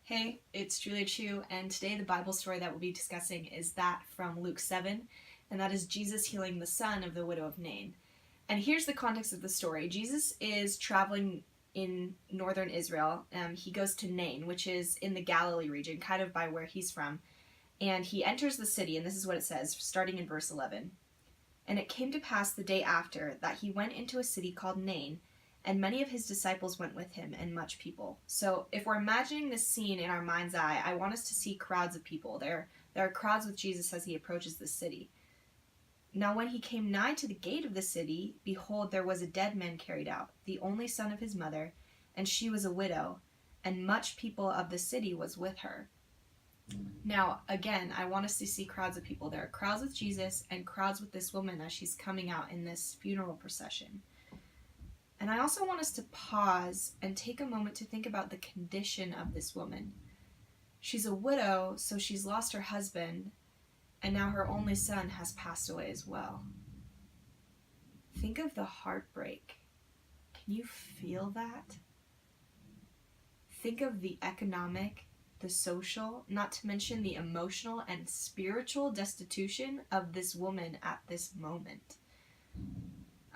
Hey, it's Julia Chiou, and today the Bible story that we'll be discussing is that from Luke 7, and that is Jesus healing the son of the widow of Nain. And here's the context of the story. Jesus is traveling in northern Israel. He goes to Nain, which is in the Galilee region, kind of by where he's from. And he enters the city, and this is what it says, starting in verse 11. And it came to pass the day after that he went into a city called Nain, and many of his disciples went with him, and much people. So if we're imagining this scene in our mind's eye, I want us to see crowds of people. There are crowds with Jesus as he approaches the city. Now when he came nigh to the gate of the city, behold, there was a dead man carried out, the only son of his mother, and she was a widow, and much people of the city was with her. Now, again, I want us to see crowds of people. There are crowds with Jesus and crowds with this woman as she's coming out in this funeral procession. And I also want us to pause and take a moment to think about the condition of this woman. She's a widow, so she's lost her husband, and now her only son has passed away as well. Think of the heartbreak. Can you feel that? Think of the economic, the social, not to mention the emotional and spiritual destitution of this woman at this moment.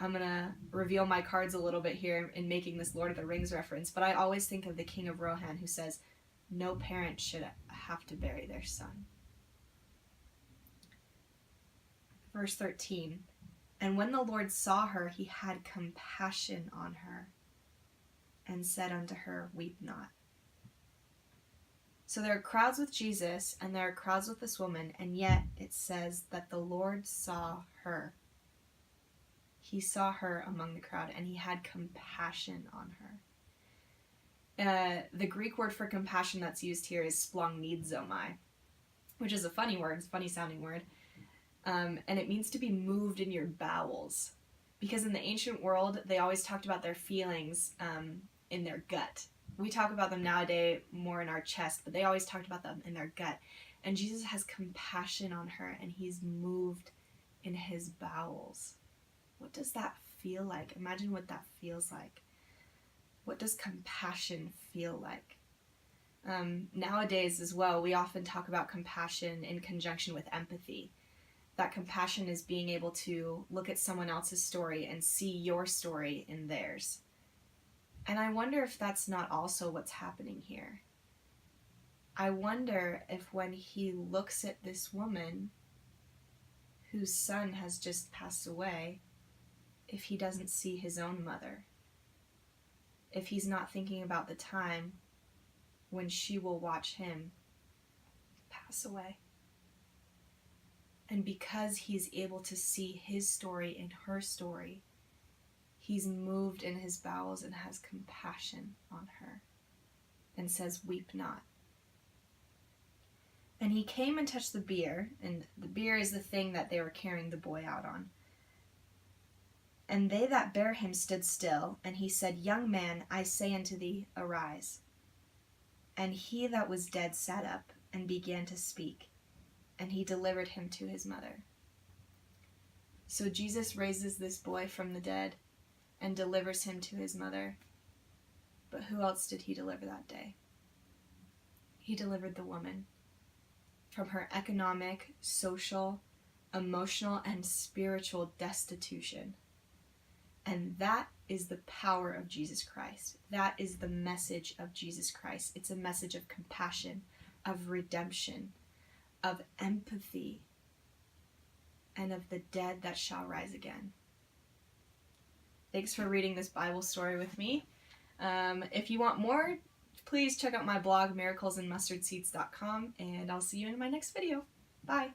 I'm going to reveal my cards a little bit here in making this Lord of the Rings reference, but I always think of the King of Rohan who says, no parent should have to bury their son. Verse 13, and when the Lord saw her, he had compassion on her and said unto her, weep not. So there are crowds with Jesus and there are crowds with this woman, and yet it says that the Lord saw her. He saw her among the crowd, and he had compassion on her. The Greek word for compassion that's used here is splongnidzomai, which is a funny word. It's a funny sounding word. And it means to be moved in your bowels. Because in the ancient world, they always talked about their feelings in their gut. We talk about them nowadays more in our chest, but they always talked about them in their gut. And Jesus has compassion on her, and he's moved in his bowels. What does that feel like? Imagine what that feels like. What does compassion feel like? Nowadays as well, we often talk about compassion in conjunction with empathy. That compassion is being able to look at someone else's story and see your story in theirs. And I wonder if that's not also what's happening here. I wonder if when he looks at this woman whose son has just passed away, if he doesn't see his own mother, if he's not thinking about the time when she will watch him pass away. And because he's able to see his story in her story, he's moved in his bowels and has compassion on her and says, weep not. And he came and touched the bier, and the bier is the thing that they were carrying the boy out on. And they that bare him stood still, and he said, young man, I say unto thee, arise. And he that was dead sat up, and began to speak, and he delivered him to his mother. So Jesus raises this boy from the dead, and delivers him to his mother. But who else did he deliver that day? He delivered the woman from her economic, social, emotional, and spiritual destitution. And that is the power of Jesus Christ. That is the message of Jesus Christ. It's a message of compassion, of redemption, of empathy, and of the dead that shall rise again. Thanks for reading this Bible story with me. If you want more, please check out my blog, miraclesandmustardseeds.com, and I'll see you in my next video. Bye!